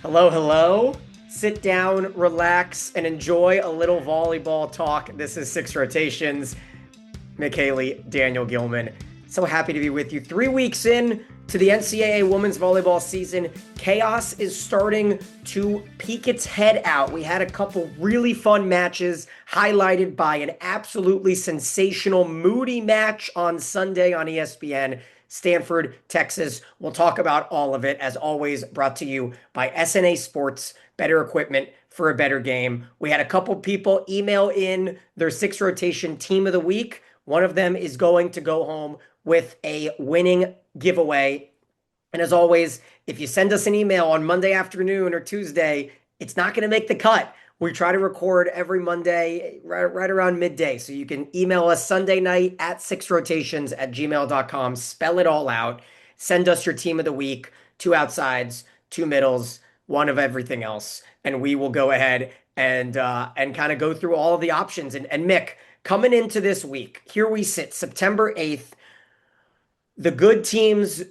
Hello, hello. Sit down, relax, and enjoy a little volleyball talk. This is Six Rotations. Mick Haley, Daniel Gilman. So happy to be with you. 3 weeks in to the NCAA women's volleyball season, chaos is starting to peek its head out. We had a couple really fun matches highlighted by an absolutely sensational, moody match on Sunday on ESPN. Stanford, Texas. We'll talk about all of it, as always, brought to you by SNA Sports, better equipment for a better game. We had a couple people email in their six rotation team of the week. One of them is going to go home with a winning giveaway. And as always, if you send us an email on Monday afternoon or Tuesday, it's not going to make the cut. We try to record every Monday right around midday. So you can email us Sunday night at sixrotations@gmail.com. Spell it all out. Send us your team of the week, two outsides, two middles, one of everything else. And we will go ahead and kind of go through all of the options. And Mick, coming into this week, here we sit, September 8th. The good teams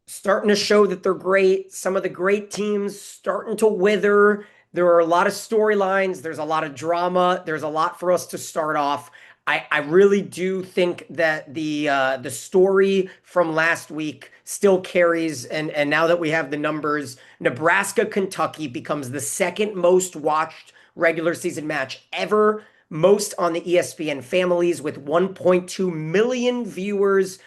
starting to show that they're great. Some of the great teams starting to wither. There are a lot of storylines. There's a lot of drama. There's a lot for us to start off. I really do think that the story from last week still carries, and now that we have the numbers, Nebraska Kentucky becomes the second most watched regular season match ever, most on the ESPN families with 1.2 million viewers.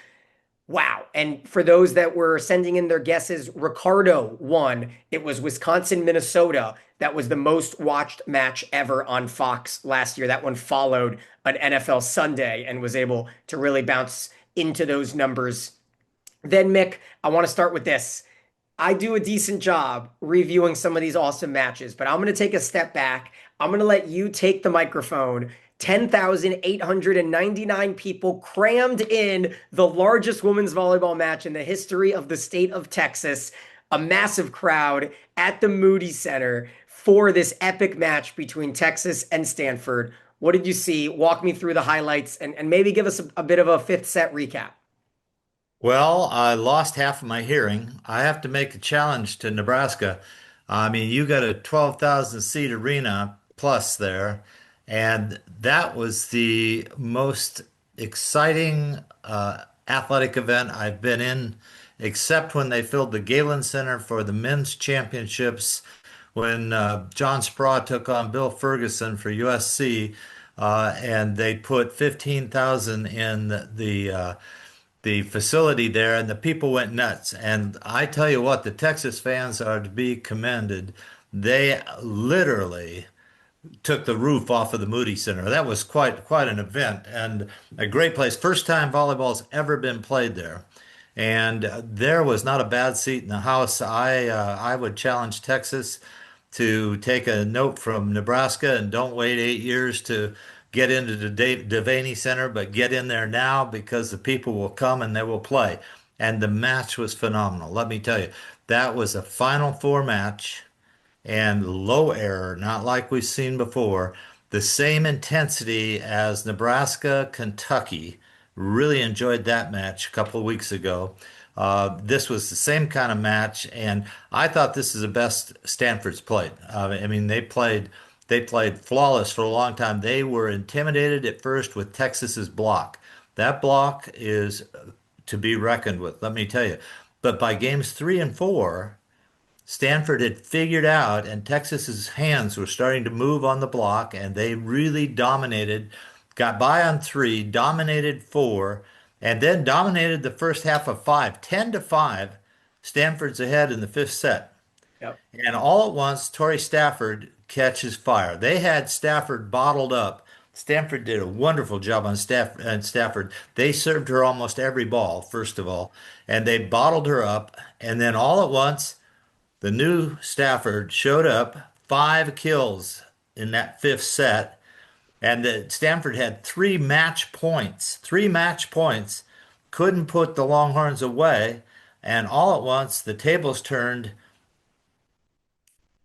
Wow. And for those that were sending in their guesses, Ricardo won. It was Wisconsin, Minnesota. That was the most watched match ever on Fox last year. That one followed an NFL Sunday and was able to really bounce into those numbers. Then, Mick, I want to start with this. I do a decent job reviewing some of these awesome matches, but I'm going to take a step back. I'm going to let you take the microphone. 10,899 people crammed in the largest women's volleyball match in the history of the state of Texas. A massive crowd at the Moody Center for this epic match between Texas and Stanford. What did you see? Walk me through the highlights and maybe give us a bit of a fifth set recap. Well, I lost half of my hearing. I have to make a challenge to Nebraska. I mean, you got a 12,000 seat arena plus there, and that was the most exciting athletic event I've been in, except when they filled the Galen Center for the men's championships when John Spraw took on Bill Ferguson for USC, and they put 15,000 in the facility there, and the people went nuts. And I tell you what, the Texas fans are to be commended. They literally took the roof off of the Moody Center. That was quite an event and a great place. First time volleyball's ever been played there. And there was not a bad seat in the house. I would challenge Texas to take a note from Nebraska and don't wait 8 years to get into the Devaney Center, but get in there now because the people will come and they will play. And the match was phenomenal. Let me tell you, that was a Final Four match and low error, not like we've seen before. The same intensity as Nebraska, Kentucky. Really enjoyed that match a couple of weeks ago. This was the same kind of match, and I thought this is the best Stanford's played. I mean, they played flawless for a long time. They were intimidated at first with Texas's block. That block is to be reckoned with, let me tell you. But by games 3 and 4, Stanford had figured out, and Texas's hands were starting to move on the block, and they really dominated, got by on 3, dominated 4, and then dominated the first half of 5, 10-5. Stanford's ahead in the fifth set. Yep. And all at once, Torrey Stafford catches fire. They had Stafford bottled up. Stanford did a wonderful job on Stafford. They served her almost every ball, first of all, and they bottled her up. And then all at once, the new Stafford showed up, 5 kills in that fifth set, and the Stanford had 3 match points, couldn't put the Longhorns away, and all at once the tables turned.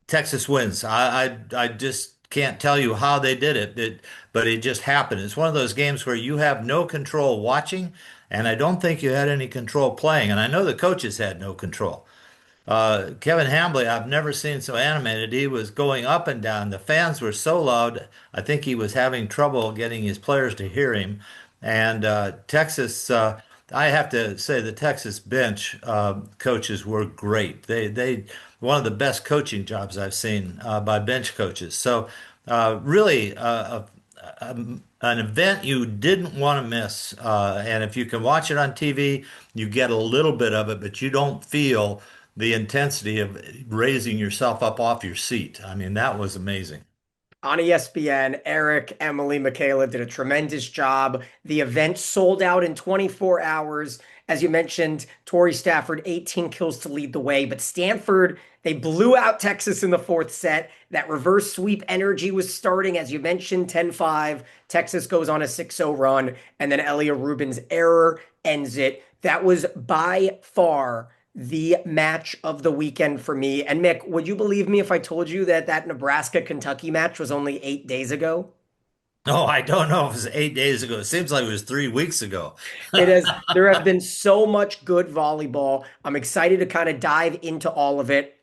Texas wins. I just can't tell you how they did it, but it just happened. It's one of those games where you have no control watching, and I don't think you had any control playing, and I know the coaches had no control. Kevin Hambley, I've never seen so animated. He was going up and down. The fans were so loud. I think he was having trouble getting his players to hear him. And Texas, I have to say the Texas bench coaches were great. They one of the best coaching jobs I've seen by bench coaches. So really an event you didn't want to miss. And if you can watch it on TV, you get a little bit of it, but you don't feel the intensity of raising yourself up off your seat. I mean, that was amazing. On ESPN, Eric, Emily, Michaela did a tremendous job. The event sold out in 24 hours. As you mentioned, Torrey Stafford, 18 kills to lead the way, but Stanford, they blew out Texas in the fourth set. That reverse sweep energy was starting, as you mentioned, 10-5. Texas goes on a 6-0 run, and then Elia Rubin's error ends it. That was by far the match of the weekend for me. And Mick, would you believe me if I told you that that Nebraska-Kentucky match was only 8 days ago? Oh, I don't know if it was 8 days ago. It seems like it was 3 weeks ago. It has, there have been so much good volleyball. I'm excited to kind of dive into all of it.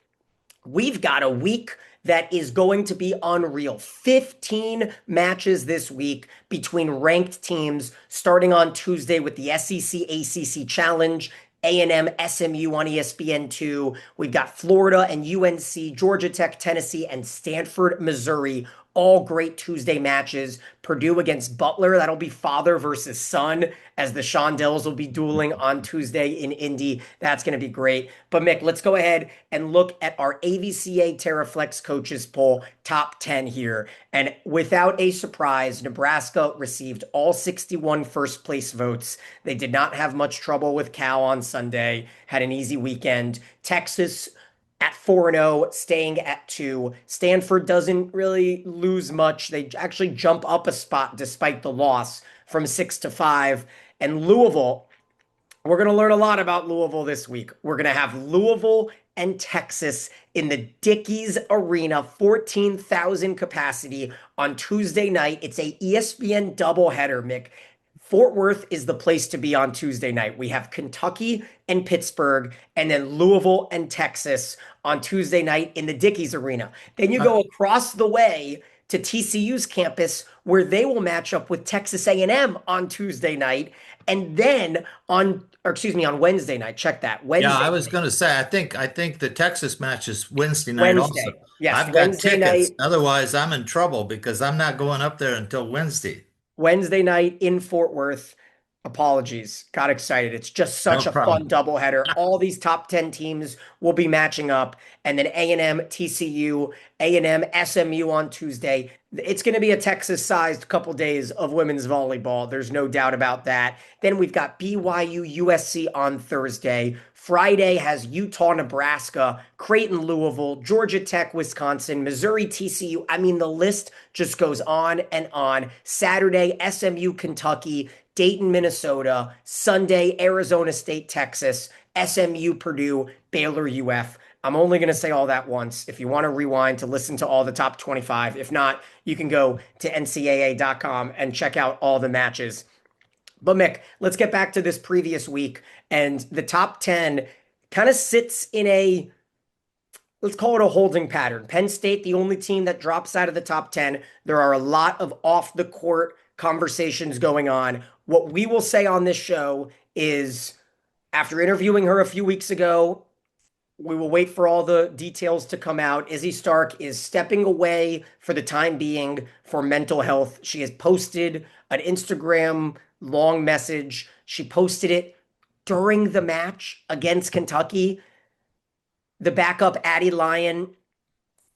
We've got a week that is going to be unreal. 15 matches this week between ranked teams, starting on Tuesday with the SEC ACC Challenge. A&M, SMU on ESPN2. We've got Florida and UNC, Georgia Tech, Tennessee, and Stanford, Missouri. All great Tuesday matches. Purdue against Butler. That'll be father versus son, as the Shondells will be dueling on Tuesday in Indy. That's going to be great. But Mick, let's go ahead and look at our AVCA Terraflex coaches poll top 10 here. And without a surprise, Nebraska received all 61 first place votes. They did not have much trouble with Cal on Sunday, had an easy weekend. Texas at 4-0, staying at 2. Stanford doesn't really lose much. They actually jump up a spot despite the loss from 6-5. And Louisville, we're going to learn a lot about Louisville this week. We're going to have Louisville and Texas in the Dickies Arena, 14,000 capacity on Tuesday night. It's a ESPN doubleheader, Mick. Fort Worth is the place to be on Tuesday night. We have Kentucky and Pittsburgh, and then Louisville and Texas on Tuesday night in the Dickies Arena. Then you go across the way to TCU's campus, where they will match up with Texas A&M on Tuesday night, and then on Wednesday night. Check that, Yeah, I Wednesday was night. going to say, I think the Texas match is Wednesday night also. Wednesday, yes, I've got Wednesday tickets. night. Otherwise, I'm in trouble because I'm not going up there until Wednesday. Wednesday night in Fort Worth. Apologies. Got excited. It's just such No a fun problem. doubleheader. All these top 10 teams will be matching up. And then A&M, TCU, A&M, SMU on Tuesday. It's going to be a Texas-sized couple days of women's volleyball. There's no doubt about that. Then we've got BYU, USC on Thursday. Friday has Utah, Nebraska, Creighton, Louisville, Georgia Tech, Wisconsin, Missouri, TCU. I mean, the list just goes on and on. Saturday, SMU, Kentucky, Dayton, Minnesota. Sunday, Arizona State, Texas, SMU, Purdue, Baylor, UF. I'm only going to say all that once. If you want to rewind to listen to all the top 25, if not, you can go to ncaa.com and check out all the matches. But Mick, let's get back to this previous week. And the top 10 kind of sits in a, let's call it a holding pattern. Penn State, the only team that drops out of the top 10. There are a lot of off the court conversations going on. What we will say on this show is, after interviewing her a few weeks ago, we will wait for all the details to come out. Izzy Stark is stepping away for the time being for mental health. She has posted an Instagram long message. She posted it during the match against Kentucky. The backup Addie Lyon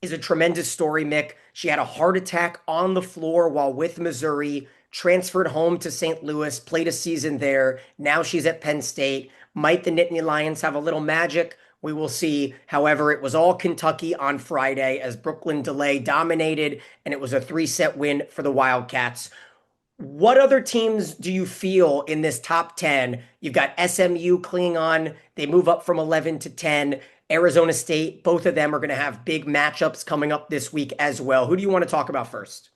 is a tremendous story, Mick. She had a heart attack on the floor while with Missouri, transferred home to St. Louis, played a season there. Now she's at Penn State. Might the Nittany Lions have a little magic? We will see. However, it was all Kentucky on Friday as Brooklyn DeLay dominated, and it was a 3-set win for the Wildcats. What other teams do you feel in this top 10? You've got SMU clinging on. They move up from 11 to 10. Arizona State, both of them are going to have big matchups coming up this week as well. Who do you want to talk about first?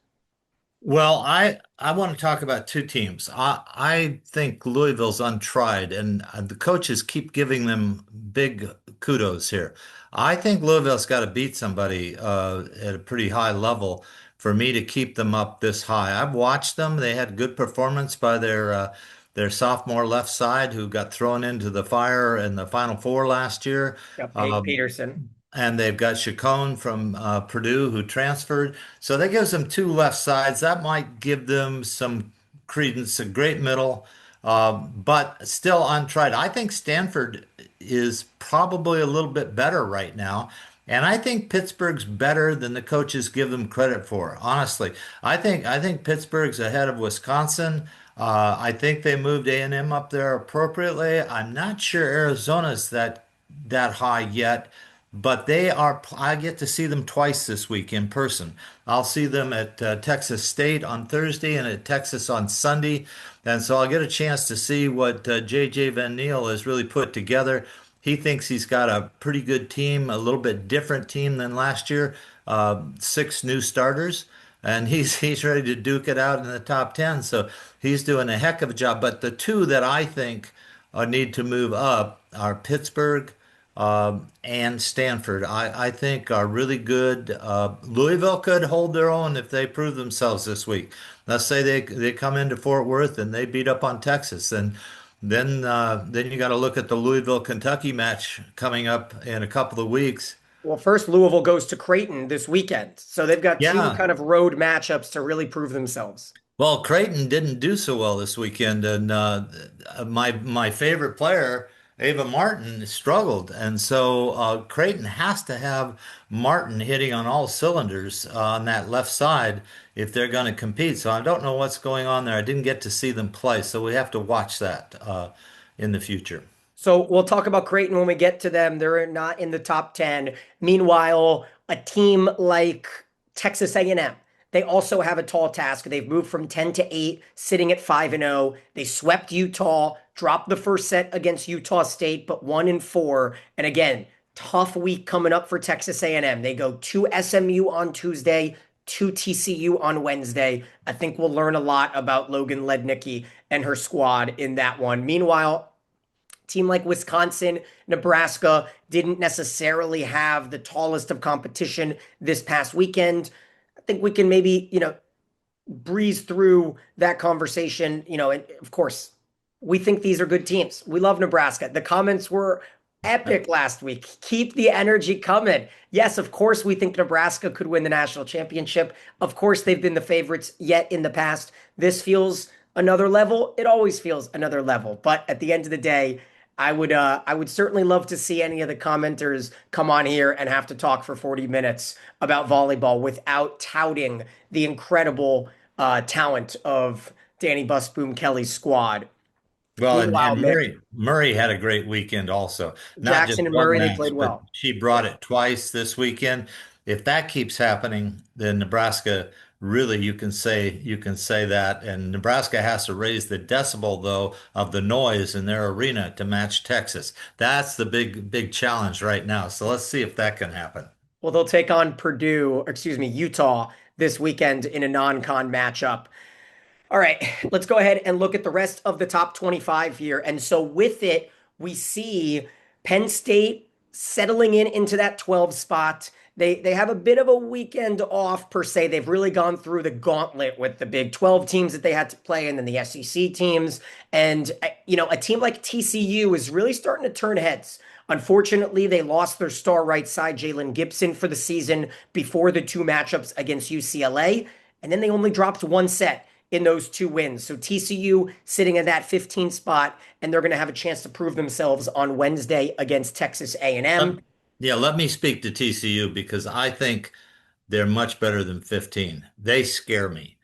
Well, I want to talk about two teams. I think Louisville's untried, and the coaches keep giving them big kudos here. I think Louisville's got to beat somebody at a pretty high level for me to keep them up this high. I've watched them; they had good performance by their sophomore left side, who got thrown into the fire in the Final Four last year. Yeah, Um, Peterson. and they've got Chacon from Purdue who transferred. So that gives them two left sides. That might give them some credence, a great middle, but still untried. I think Stanford is probably a little bit better right now. And I think Pittsburgh's better than the coaches give them credit for. Honestly, I think Pittsburgh's ahead of Wisconsin. I think they moved A&M up there appropriately. I'm not sure Arizona's that high yet. But they are, I get to see them twice this week in person. I'll see them at Texas State on Thursday and at Texas on Sunday. And so I'll get a chance to see what J.J. Van Niel has really put together. He thinks he's got a pretty good team, a little bit different team than last year, six new starters. And he's ready to duke it out in the top 10. So he's doing a heck of a job. But the two that I think need to move up are Pittsburgh and Stanford, I think are really good. Louisville could hold their own if they prove themselves this week. Let's say they come into Fort Worth and they beat up on Texas, and then you got to look at the Louisville Kentucky match coming up in a couple of weeks. Well, first Louisville goes to Creighton this weekend. So they've got two Yeah, kind of road matchups to really prove themselves. well, Creighton didn't do so well this weekend, and my favorite player, Ava Martin, struggled, and so Creighton has to have Martin hitting on all cylinders on that left side if they're going to compete. So I don't know what's going on there. I didn't get to see them play, so we have to watch that in the future. So we'll talk about Creighton when we get to them. They're not in the top 10. Meanwhile, a team like Texas A&M, they also have a tall task. They've moved from 10 to 8, sitting at 5 and 0. They swept Utah, dropped the first set against Utah State, but won in 4. And again, tough week coming up for Texas A&M. They go to SMU on Tuesday, to TCU on Wednesday. I think we'll learn a lot about Logan Lednicki and her squad in that one. Meanwhile, team like Wisconsin, Nebraska didn't necessarily have the tallest of competition this past weekend. I think we can maybe, breeze through that conversation, and of course, we think these are good teams. We love Nebraska. The comments were epic last week. Keep the energy coming. Yes, of course, we think Nebraska could win the national championship. Of course, they've been the favorites yet in the past. This feels another level. It always feels another level. But at the end of the day, I would certainly love to see any of the commenters come on here and have to talk for 40 minutes about volleyball without touting the incredible talent of Danny Busboom Kelly's squad. Well, and Meanwhile, Mick, Murray had a great weekend also. Not just Jackson and one Murray, they match, played but well. she brought it twice this weekend. If that keeps happening, then Nebraska really you can say that. And Nebraska has to raise the decibel though of the noise in their arena to match Texas. That's the big challenge right now. So let's see if that can happen. Well, they'll take on Purdue, or excuse me, Utah this weekend in a non-con matchup. All right, let's go ahead and look at the rest of the top 25 here. And so with it, we see Penn State settling in into that 12 spot. They have a bit of a weekend off per se. They've really gone through the gauntlet with the Big 12 teams that they had to play and then the SEC teams. And a team like TCU is really starting to turn heads. Unfortunately, they lost their star right side, Jalen Gibson, for the season before the two matchups against UCLA. And then they only dropped one set in those two wins. So TCU sitting at that 15 spot, and they're going to have a chance to prove themselves on Wednesday against Texas A&M. Um, yeah, let me speak to TCU because I think they're much better than 15. They scare me.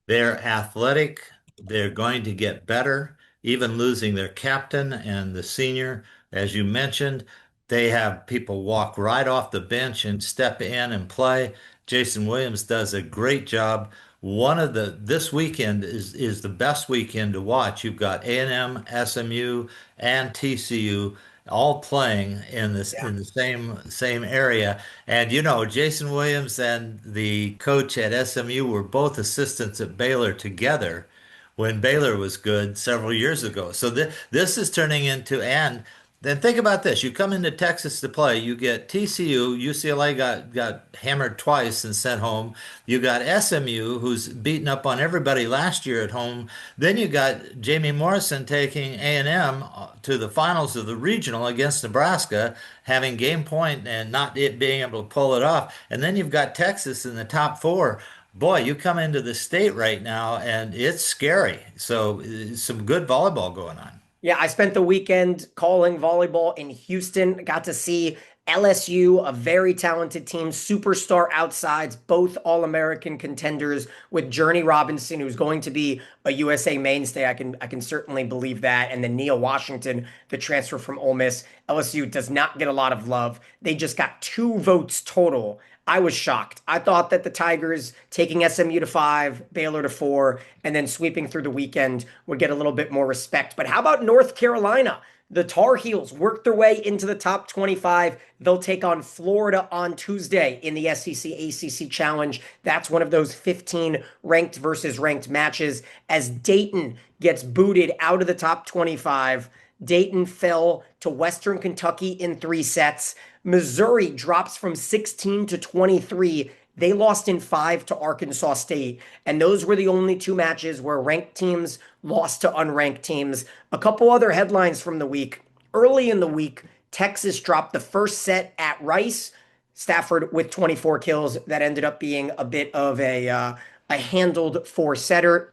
They're athletic. They're going to get better, even losing their captain and the senior. As you mentioned, they have people walk right off the bench and step in and play. Jason Williams does a great job. This weekend is the best weekend to watch. You've got A&M, SMU, and TCU. all playing Yeah. in the same area. And Jason Williams and the coach at SMU were both assistants at Baylor together when Baylor was good several years ago. So this is turning into, and then think about this. You come into Texas to play, you get TCU, UCLA got hammered twice and sent home. You got SMU, who's beaten up on everybody last year at home. Then you got Jamie Morrison taking A&M to the finals of the regional against Nebraska, having game point and not it being able to pull it off. And then you've got Texas in the top four. Boy, you come into the state right now and it's scary. So some good volleyball going on. Yeah, I spent the weekend calling volleyball in Houston. Got to see LSU, a very talented team, superstar outsides, both All-American contenders with Journey Robinson, who's going to be a USA mainstay. I can certainly believe that. And then Nia Washington, the transfer from Ole Miss. LSU does not get a lot of love. They just got 2 votes total. I was shocked. I thought that the Tigers taking SMU to 5, Baylor to 4, and then sweeping through the weekend would get a little bit more respect. But how about North Carolina? The Tar Heels worked their way into the top 25. They'll take on Florida on Tuesday in the SEC ACC Challenge. That's one of those 15 ranked versus ranked matches. As Dayton gets booted out of the top 25, Dayton fell to Western Kentucky in 3 sets. Missouri drops from 16 to 23. They lost in 5 to Arkansas State. And those were the only 2 matches where ranked teams lost to unranked teams. A couple other headlines from the week. Early in the week, Texas dropped the first set at Rice. Stafford with 24 kills. That ended up being a bit of a handled 4-setter.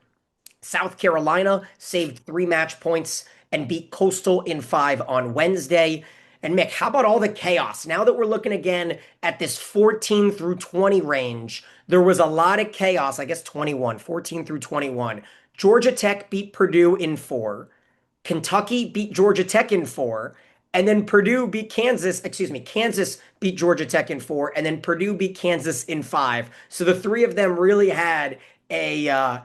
South Carolina saved 3 match points and beat Coastal in 5 on Wednesday. And Mick, how about all the chaos? Now that we're looking again at this 14 through 20 range, there was a lot of chaos. I guess 21, 14 through 21. Georgia Tech beat Purdue in 4. Kentucky beat Georgia Tech in 4. And then Purdue beat Kansas, excuse me, Kansas beat Georgia Tech in 4. And then Purdue beat Kansas in 5. So the three of them really had a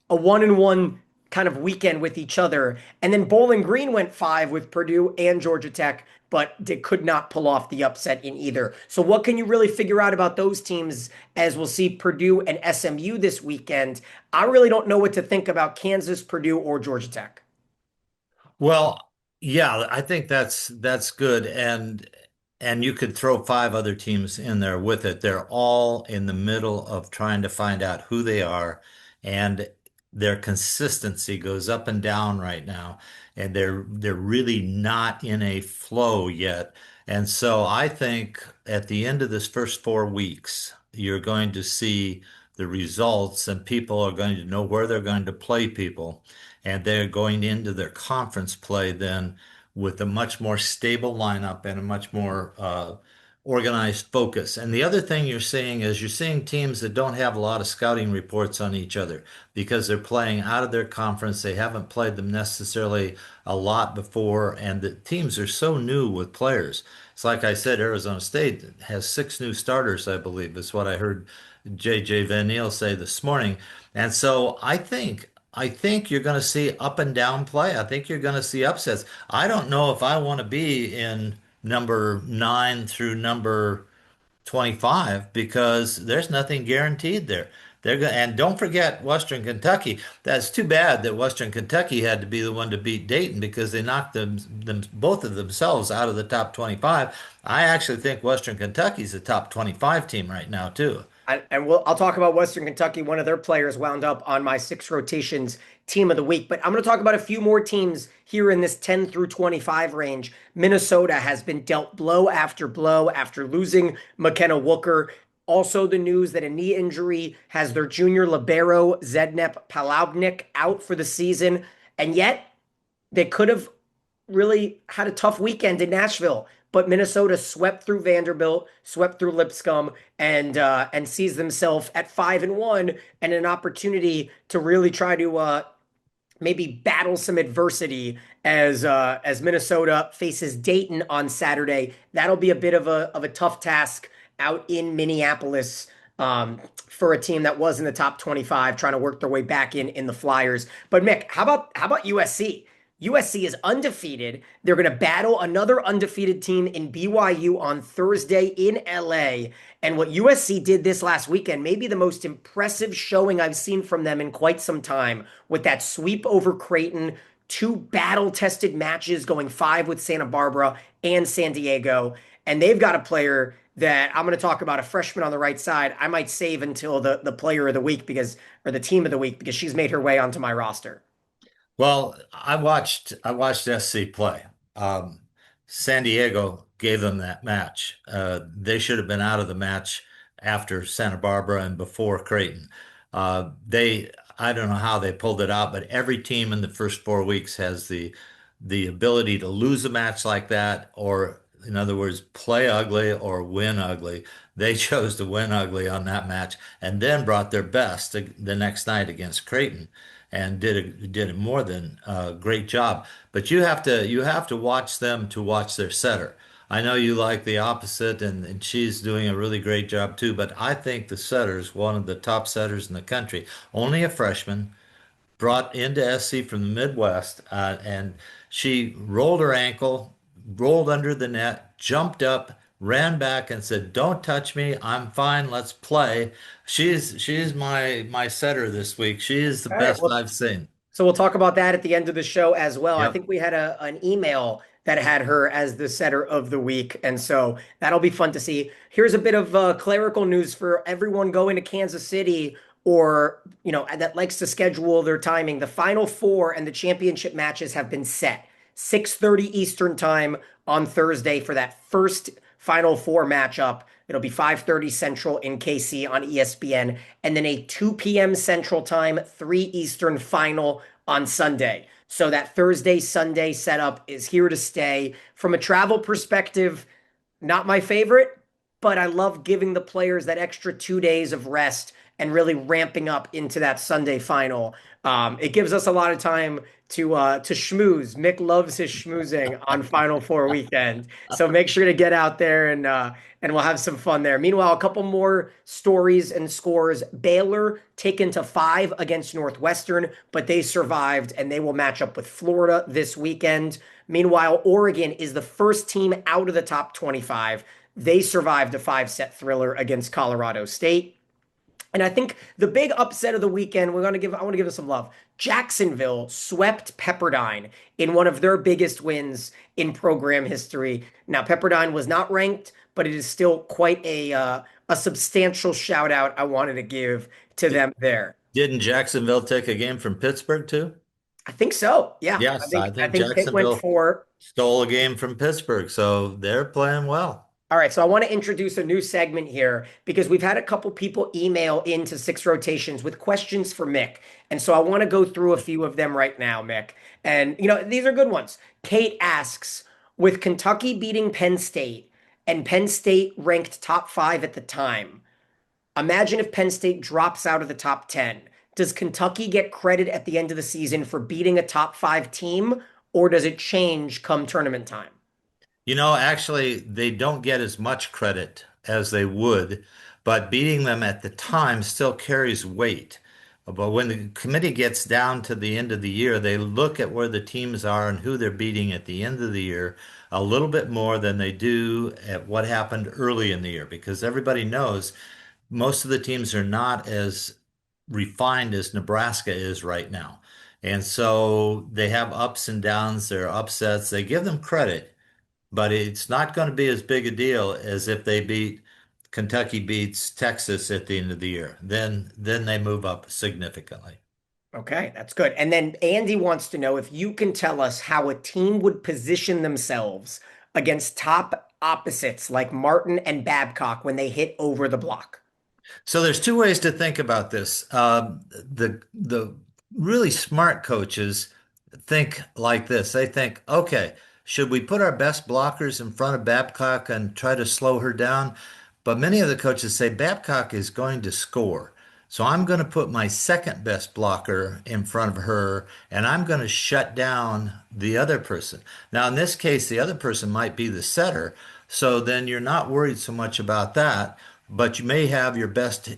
1-1 kind of weekend with each other. And then Bowling Green went 5 with Purdue and Georgia Tech, but they could not pull off the upset in either. So what can you really figure out about those teams as we'll see Purdue and SMU this weekend? I really don't know what to think about Kansas, Purdue, or Georgia Tech. Well, yeah, I think that's good, and you could throw 5 other teams in there with it. They're all in the middle of trying to find out who they are, and their consistency goes up and down right now, and they're really not in a flow yet. And so I think at the end of this first 4 weeks, you're going to see the results, and people are going to know where they're going to play people and they're going into their conference play then with a much more stable lineup and a much more organized focus. And the other thing you're seeing is you're seeing teams that don't have a lot of scouting reports on each other because they're playing out of their conference. They haven't played them necessarily a lot before, and the teams are so new with players. It's like I said, Arizona State has 6 new starters, I believe, is what I heard JJ Van Niel say this morning. And so I think you're going to see up and down play. I think you're going to see upsets. I don't know if I want to be in number 9 through number 25 because there's nothing guaranteed there. And don't forget Western Kentucky. That's too bad that Western Kentucky had to be the one to beat Dayton because they knocked them both of themselves out of the top 25. I actually think Western Kentucky's a top 25 team right now too. I'll talk about Western Kentucky. One of their players wound up on my 6 rotations team of the week. But I'm going to talk about a few more teams here in this 10 through 25 range. Minnesota has been dealt blow after losing McKenna Wooker. Also, the news that a knee injury has their junior libero Zednep Palabnik out for the season, and yet they could have really had a tough weekend in Nashville. But Minnesota swept through Vanderbilt, swept through Lipscomb, and sees themselves at 5-1 and an opportunity to really try to maybe battle some adversity as Minnesota faces Dayton on Saturday. That'll be a bit of a tough task out in Minneapolis for a team that was in the top 25, trying to work their way back in the Flyers. But Mick, how about USC? USC is undefeated. They're going to battle another undefeated team in BYU on Thursday in LA. And what USC did this last weekend, maybe the most impressive showing I've seen from them in quite some time, with that sweep over Creighton, two battle-tested matches going five with Santa Barbara and San Diego. And they've got a player that I'm going to talk about, a freshman on the right side. I might save until the player of the week because, or the team of the week, because she's made her way onto my roster. Well, I watched SC play. Um, San Diego gave them that match. They should have been out of the match after Santa Barbara and before Creighton. They I don't know how they pulled it out, but every team in the first 4 weeks has the ability to lose a match like that, or in other words, play ugly or win ugly. They chose to win ugly on that match and then brought their best the next night against Creighton and did a more than great job. But you have to watch them to watch their setter. I know you like the opposite, and she's doing a really great job too. But I think the setter is one of the top setters in the country. Only a freshman, brought into SC from the Midwest, and she rolled her ankle, rolled under the net, jumped up, ran back, and said, "Don't touch me. I'm fine. Let's play." She's my setter this week. She is the All right. best Well, I've seen. so we'll talk about that at the end of the show as well. I Yep. think we had an email that had her as the setter of the week, and so that'll be fun to see. Here's a bit of clerical news for everyone going to Kansas City or that likes to schedule their timing. The Final Four and the championship matches have been set. 6:30 Eastern time on Thursday for that first Final Four matchup. It'll be 5:30 Central in KC on ESPN, and then a 2 p.m. Central time, 3 Eastern final on Sunday. So that Thursday, Sunday setup is here to stay. From a travel perspective, not my favorite, but I love giving the players that extra 2 days of rest and really ramping up into that Sunday final. It gives us a lot of time to schmooze. Mick loves his schmoozing on Final Four weekend, so make sure to get out there and we'll have some fun there. Meanwhile, a couple more stories and scores. Baylor taken to 5 against Northwestern, but they survived and they will match up with Florida this weekend. Meanwhile, Oregon is the first team out of the top 25. They survived a 5-set thriller against Colorado State. And I think the big upset of the weekend, I want to give them some love. Jacksonville swept Pepperdine in one of their biggest wins in program history. Now, Pepperdine was not ranked, but it is still quite a substantial shout out I wanted to give to Di- them there. Didn't Jacksonville take a game from Pittsburgh too? I think so. Yeah. I Yes, I think I think think Pitt went Jacksonville for. stole a game from Pittsburgh, so they're playing well. All right, so I want to introduce a new segment here because we've had a couple people email into Six Rotations with questions for Mick. And so I want to go through a few of them right now, Mick. And, these are good ones. Kate asks, with Kentucky beating Penn State and Penn State ranked top 5 at the time, imagine if Penn State drops out of the top 10. Does Kentucky get credit at the end of the season for beating a top 5 team, or does it change come tournament time? Actually, they don't get as much credit as they would, but beating them at the time still carries weight. But when the committee gets down to the end of the year, they look at where the teams are and who they're beating at the end of the year a little bit more than they do at what happened early in the year, because everybody knows most of the teams are not as refined as Nebraska is right now. And so they have ups and downs, there are upsets. They give them credit, but it's not going to be as big a deal as if Kentucky beats Texas at the end of the year. Then they move up significantly. Okay, that's good. And then Andy wants to know if you can tell us how a team would position themselves against top opposites like Martin and Babcock when they hit over the block. So there's two ways to think about this. The really smart coaches think like this. They think, okay, should we put our best blockers in front of Babcock and try to slow her down? But many of the coaches say Babcock is going to score. So I'm going to put my second best blocker in front of her and I'm going to shut down the other person. Now, in this case, the other person might be the setter. So then you're not worried so much about that, but you may have your best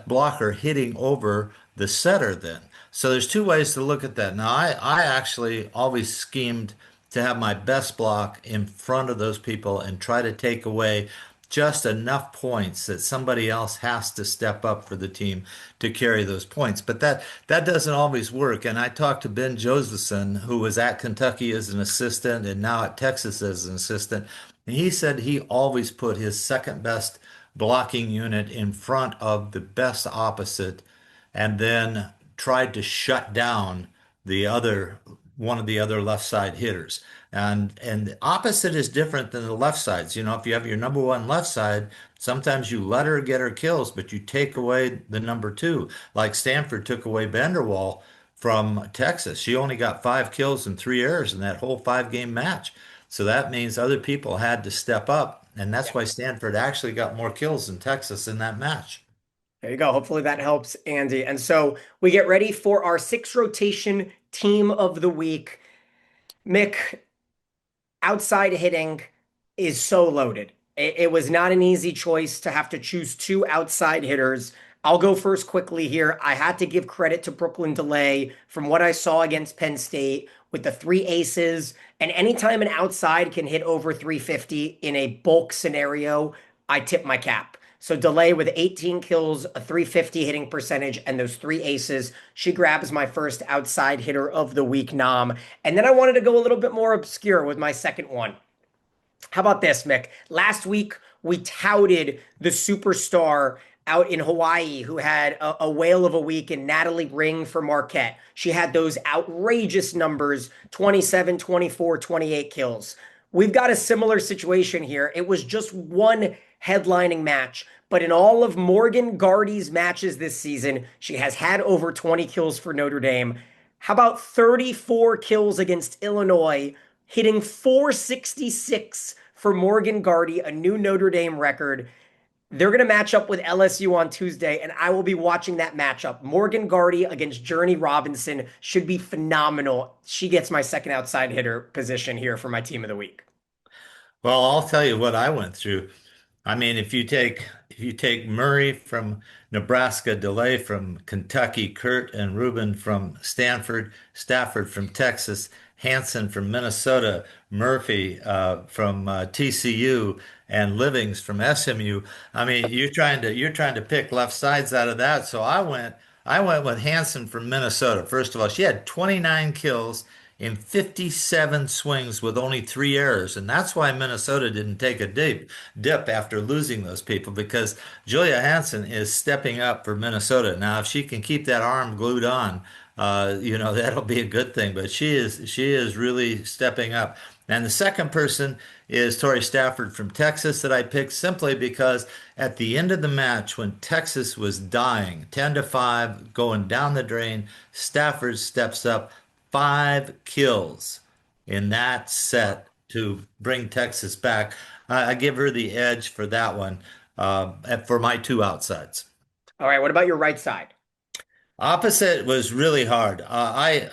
blocker hitting over the setter then. So there's two ways to look at that. Now, I actually always schemed to have my best block in front of those people and try to take away just enough points that somebody else has to step up for the team to carry those points. But that doesn't always work. And I talked to Ben Josephson, who was at Kentucky as an assistant and now at Texas as an assistant. And he said he always put his second best blocking unit in front of the best opposite and then tried to shut down the other one of the other left side hitters. And the opposite is different than the left sides. You know, if you have your number one left side, sometimes you let her get her kills, but you take away the number two. Like Stanford took away Vanderwall from Texas. She only got 5 kills and 3 errors in that whole 5 game match. So that means other people had to step up, and that's why Stanford actually got more kills than Texas in that match. There you go. Hopefully that helps, Andy. And so we get ready for our six rotation team of the week. Mick, outside hitting is so loaded. It was not an easy choice to have to choose two outside hitters. I'll go first quickly here. I had to give credit to Brooklyn DeLay from what I saw against Penn State with the three aces. And anytime an outside can hit over 350 in a bulk scenario, I tip my cap. So DeLay with 18 kills, a 350 hitting percentage, and those three aces. She grabs my first outside hitter of the week nom. And then I wanted to go a little bit more obscure with my second one. How about this, Mick? Last week, we touted the superstar out in Hawaii who had a whale of a week in Natalie Ring for Marquette. She had those outrageous numbers 27, 24, 28 kills. We've got a similar situation here. It was just one headlining match, but in all of Morgan Gardy's matches this season, she has had over 20 kills for Notre Dame. How about 34 kills against Illinois, hitting 466 for Morgan Gardy, a new Notre Dame record. They're going to match up with LSU on Tuesday, and I will be watching that matchup. Morgan Gardy against Journey Robinson should be phenomenal. She gets my second outside hitter position here for my team of the week. Well, I'll tell you what I went through. I mean, if you take Murray from Nebraska, DeLay from Kentucky, Kurt and Ruben from Stanford, Stafford from Texas, Hanson from Minnesota, Murphy from TCU, and Livings from SMU. I mean, you're trying to pick left sides out of that. So I went with Hanson from Minnesota. First of all, she had 29 kills in 57 swings with only 3 errors. And that's why Minnesota didn't take a dip after losing those people because Julia Hansen is stepping up for Minnesota. Now, if she can keep that arm glued on, that'll be a good thing. But she is really stepping up. And the second person is Tori Stafford from Texas that I picked simply because at the end of the match, when Texas was dying, 10-5, going down the drain, Stafford steps up 5 kills in that set to bring Texas back. I give her the edge for that one, for my two outsides. All right, what about your right side? Opposite was really hard. I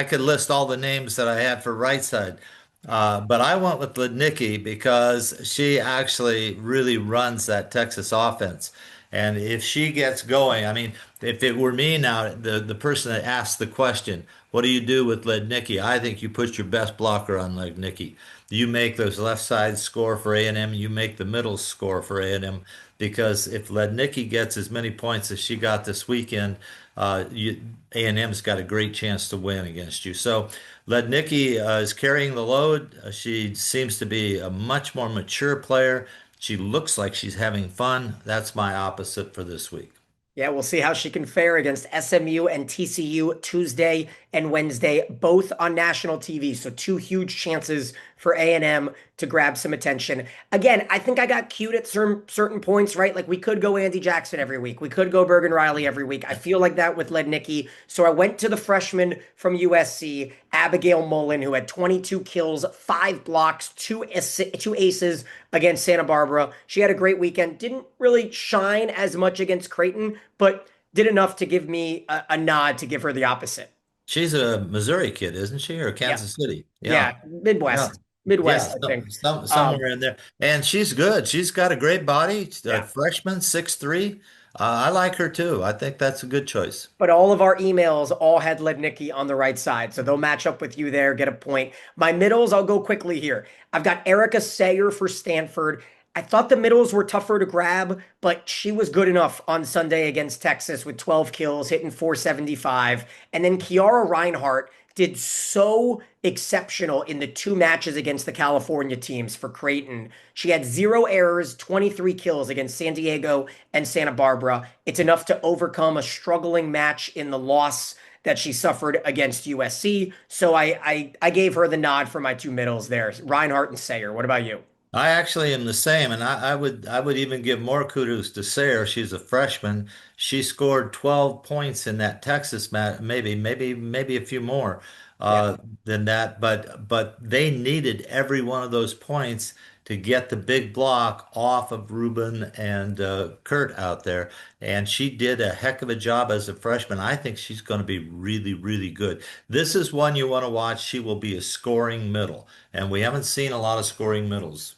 could list all the names that I had for right side, but I went with Lednicki because she actually really runs that Texas offense. And if she gets going, I mean, if it were me now, the person that asked the question, what do you do with Lednicki? I think you put your best blocker on Lednicki. You make those left sides score for A&M, you make the middle score for A&M, because if Lednicki gets as many points as she got this weekend, A&M's got a great chance to win against you. So Lednicki is carrying the load. She seems to be a much more mature player. She looks like she's having fun. That's my opposite for this week. Yeah, we'll see how she can fare against SMU and TCU Tuesday and Wednesday, both on national TV. So two huge chances for A&M to grab some attention. Again, I think I got cute at certain points, right? Like we could go Andy Jackson every week. We could go Bergen Riley every week. I feel like that with Lednicki. So I went to the freshman from USC, Abigail Mullen, who had 22 kills, 5 blocks, two aces against Santa Barbara. She had a great weekend. Didn't really shine as much against Creighton, but did enough to give me a nod to give her the opposite. She's a Missouri kid, isn't she? Or Yeah. Kansas City? Yeah. Yeah. Yeah. Midwest. Yeah. Midwest, I think. Somewhere Um, in there. And she's good. She's got a great body. A yeah. freshman, 6'3". I like her too. I think that's a good choice. But all of our emails all had Lednicki on the right side. So they'll match up with you there, get a point. My middles, I'll go quickly here. I've got Erica Sayer for Stanford. I thought the middles were tougher to grab, but she was good enough on Sunday against Texas with 12 kills, hitting 475. And then Kiara Reinhart did so exceptional in the two matches against the California teams for Creighton. She had 0 errors, 23 kills against San Diego and Santa Barbara. It's enough to overcome a struggling match in the loss that she suffered against USC. So I gave her the nod for my two middles there, Reinhardt and Sayer. What about you? I actually am the same, and I would even give more kudos to Sarah. She's a freshman. She scored 12 points in that Texas match, maybe a few more Yeah. than that. But they needed every one of those points to get the big block off of Ruben and Kurt out there. And she did a heck of a job as a freshman. I think she's going to be really, really good. This is one you want to watch. She will be a scoring middle, and we haven't seen a lot of scoring middles.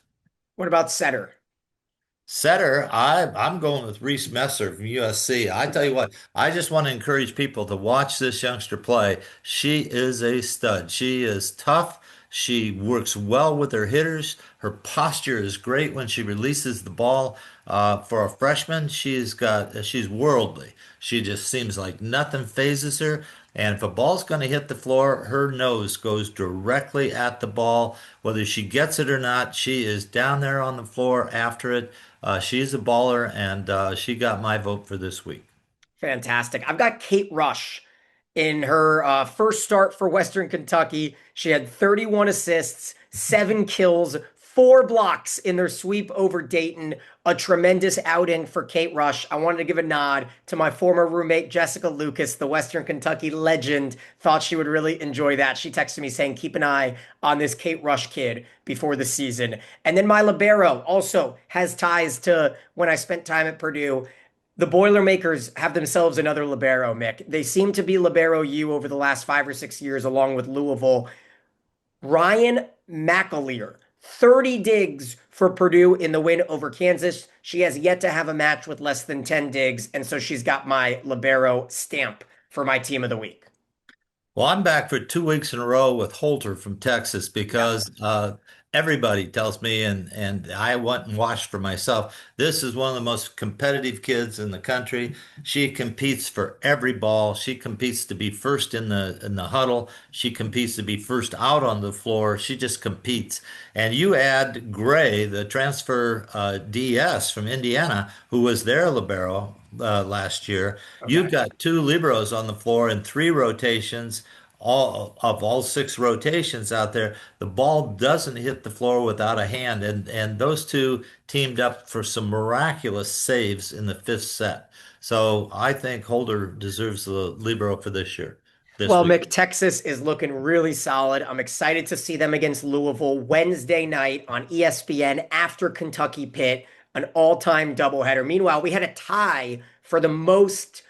What about Setter? Setter, I'm going with Reese Messer from USC. I tell you what, I just want to encourage people to watch this youngster play. She is a stud. She is tough. She works well with her hitters. Her posture is great when she releases the ball. For a freshman, she's worldly. She just seems like nothing phases her. And if a ball's going to hit the floor, her nose goes directly at the ball. Whether she gets it or not, she is down there on the floor after it. She's a baller, and she got my vote for this week. Fantastic. I've got Kate Rush in her first start for Western Kentucky. She had 31 assists, 7 kills, 4 blocks in their sweep over Dayton. A tremendous outing for Kate Rush. I wanted to give a nod to my former roommate, Jessica Lucas, the Western Kentucky legend. Thought she would really enjoy that. She texted me saying, keep an eye on this Kate Rush kid before the season. And then my Libero also has ties to when I spent time at Purdue. The Boilermakers have themselves another libero, Mick. They seem to be libero U over the last 5 or 6 years, along with Louisville. Ryan McAleer, 30 digs for Purdue in the win over Kansas. She has yet to have a match with less than 10 digs, and so she's got my libero stamp for my team of the week. Well, I'm back for 2 weeks in a row with Holter from Texas Yeah. because everybody tells me, and I went and watched for myself. This is one of the most competitive kids in the country. She competes for every ball. She competes to be first in the huddle. She competes to be first out on the floor. She just competes. And you add Gray, the transfer DS from Indiana, who was their libero last year. You've Okay. got two liberos on the floor in three rotations. All six rotations out there, the ball doesn't hit the floor without a hand, and those two teamed up for some miraculous saves in the fifth set. So I think Holder deserves the libero for this year, this Well, week. Mick, Texas is looking really solid. I'm excited to see them against Louisville Wednesday night on ESPN after Kentucky Pitt, an all-time doubleheader. Meanwhile, we had a tie for the most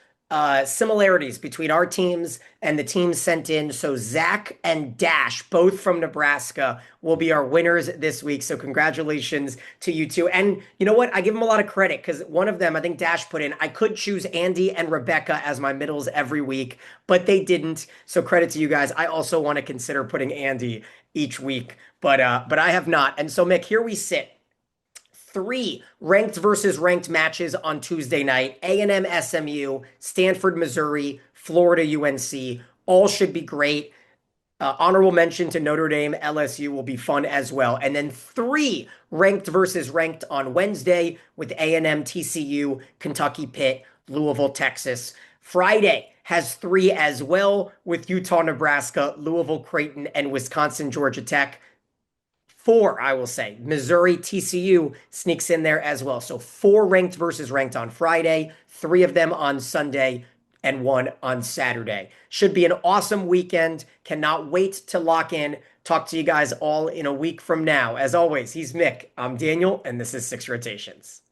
similarities between our teams and the teams sent in. So Zach and Dash, both from Nebraska, will be our winners this week. So congratulations to you two. And you know what? I give them a lot of credit because one of them, I think Dash put in, I could choose Andy and Rebecca as my middles every week, but they didn't. So credit to you guys. I also want to consider putting Andy each week, but I have not. And so Mick, here we sit. Three ranked versus ranked matches on Tuesday night. A&M SMU, Stanford Missouri, Florida UNC. All should be great. Honorable mention to Notre Dame LSU will be fun as well. And then three ranked versus ranked on Wednesday with A&M TCU, Kentucky Pitt, Louisville Texas. Friday has three as well with Utah Nebraska, Louisville Creighton, and Wisconsin Georgia Tech. Four, I will say. Missouri TCU sneaks in there as well. So four ranked versus ranked on Friday, three of them on Sunday, and one on Saturday. Should be an awesome weekend. Cannot wait to lock in. Talk to you guys all in a week from now. As always, he's Mick. I'm Daniel, and this is Six Rotations.